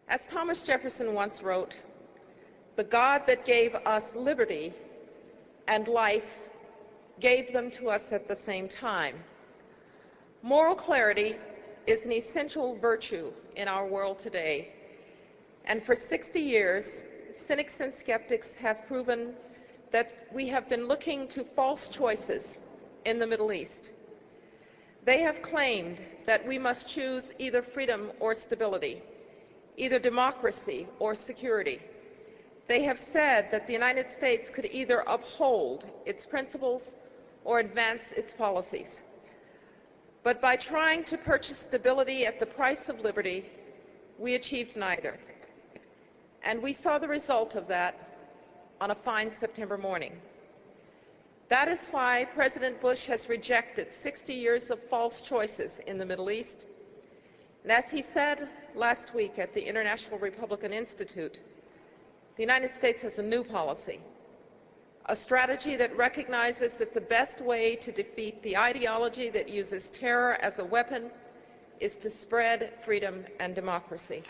As Thomas Jefferson once wrote, "The God that gave us liberty and life gave them to us at the same time." Moral clarity is an essential virtue in our world today, and for 60 years, cynics and skeptics have proven that we have been looking to false choices in the Middle East. They have claimed that we must choose either freedom or stability, either democracy or security. They have said that the United States could either uphold its principles or advance its policies. But by trying to purchase stability at the price of liberty, we achieved neither. And we saw the result of that on a fine September morning. That is why President Bush has rejected 60 years of false choices in the Middle East. And as he said last week at the International Republican Institute, the United States has a new policy, a strategy that recognizes that the best way to defeat the ideology that uses terror as a weapon is to spread freedom and democracy.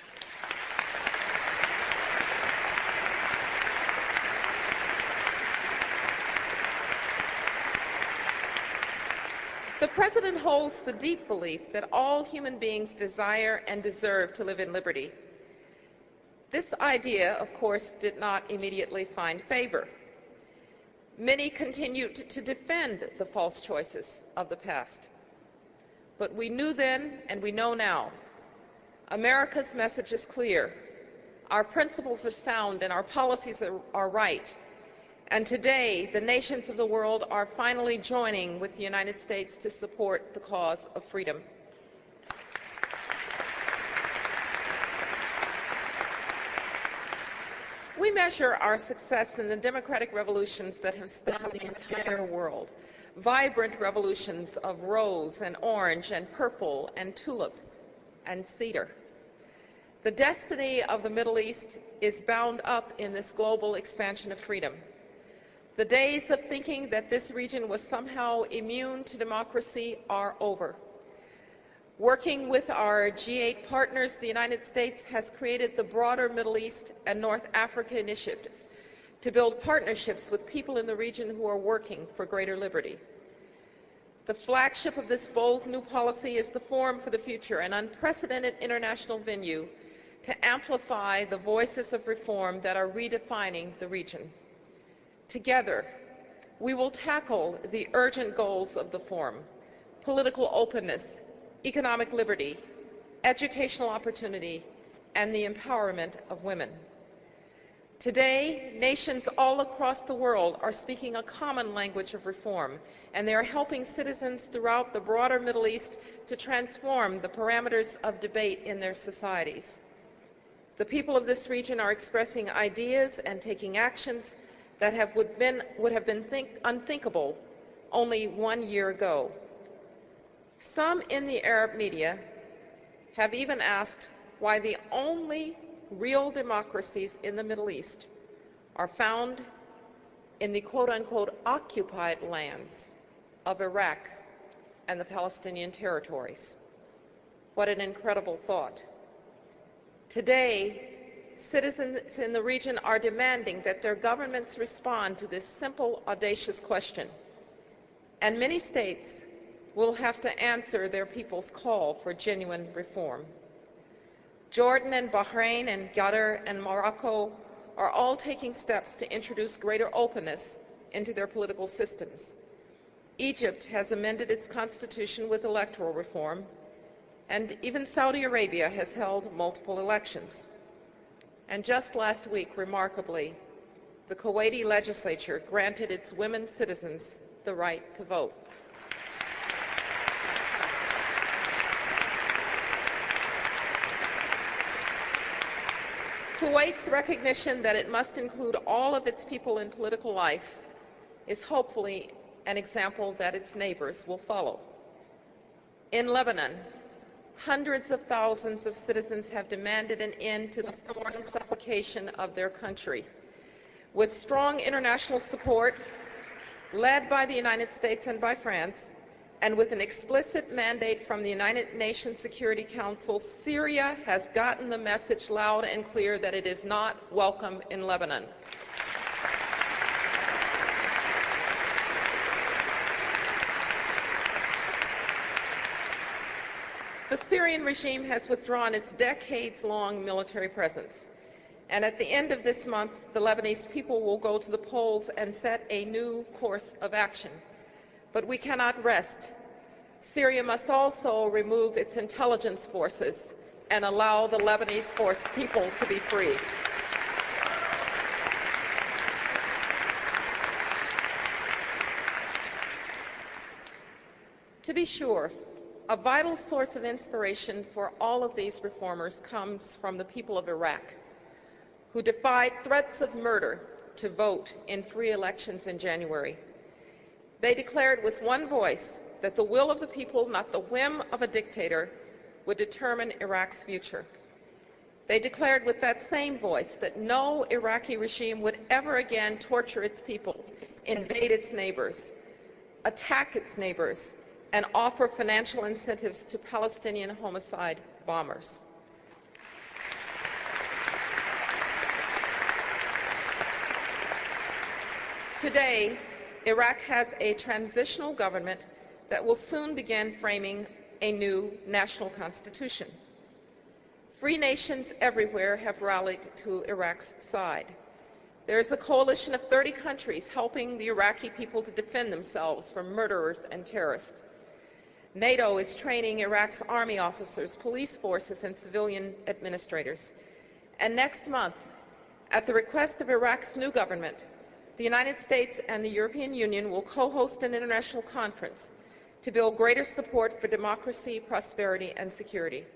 The President holds the deep belief that all human beings desire and deserve to live in liberty. This idea, of course, did not immediately find favor. Many continued to defend the false choices of the past. But we knew then, and we know now, America's message is clear. Our principles are sound and our policies are right. And today, the nations of the world are finally joining with the United States to support the cause of freedom. We measure our success in the democratic revolutions that have stunned the entire world. Vibrant revolutions of rose and orange and purple and tulip and cedar. The destiny of the Middle East is bound up in this global expansion of freedom. The days of thinking that this region was somehow immune to democracy are over. Working with our G8 partners, the United States has created the broader Middle East and North Africa Initiative to build partnerships with people in the region who are working for greater liberty. The flagship of this bold new policy is the Forum for the Future, an unprecedented international venue to amplify the voices of reform that are redefining the region. Together, we will tackle the urgent goals of the Forum: political openness, economic liberty, educational opportunity, and the empowerment of women. Today, nations all across the world are speaking a common language of reform, and they are helping citizens throughout the broader Middle East to transform the parameters of debate in their societies. The people of this region are expressing ideas and taking actions that would have been unthinkable only 1 year ago. Some in the Arab media have even asked why the only real democracies in the Middle East are found in the quote-unquote occupied lands of Iraq and the Palestinian territories. What an incredible thought. Today, citizens in the region are demanding that their governments respond to this simple, audacious question. And many states will have to answer their people's call for genuine reform. Jordan and Bahrain and Qatar and Morocco are all taking steps to introduce greater openness into their political systems. Egypt has amended its constitution with electoral reform, and even Saudi Arabia has held multiple elections. And just last week, remarkably, the Kuwaiti legislature granted its women citizens the right to vote. Kuwait's recognition that it must include all of its people in political life is hopefully an example that its neighbors will follow. In Lebanon, hundreds of thousands of citizens have demanded an end to the thorn suffocation of their country. With strong international support, led by the United States and by France, and with an explicit mandate from the United Nations Security Council, Syria has gotten the message loud and clear that it is not welcome in Lebanon. The Syrian regime has withdrawn its decades-long military presence, and at the end of this month, the Lebanese people will go to the polls and set a new course of action. But we cannot rest. Syria must also remove its intelligence forces and allow the Lebanese people to be free. To be sure, a vital source of inspiration for all of these reformers comes from the people of Iraq, who defied threats of murder to vote in free elections in January. They declared with one voice that the will of the people, not the whim of a dictator, would determine Iraq's future. They declared with that same voice that no Iraqi regime would ever again torture its people, invade its neighbors, attack its neighbors, and offer financial incentives to Palestinian homicide bombers. Today, Iraq has a transitional government that will soon begin framing a new national constitution. Free nations everywhere have rallied to Iraq's side. There is a coalition of 30 countries helping the Iraqi people to defend themselves from murderers and terrorists. NATO is training Iraq's army officers, police forces, and civilian administrators. And next month, at the request of Iraq's new government, the United States and the European Union will co-host an international conference to build greater support for democracy, prosperity, and security.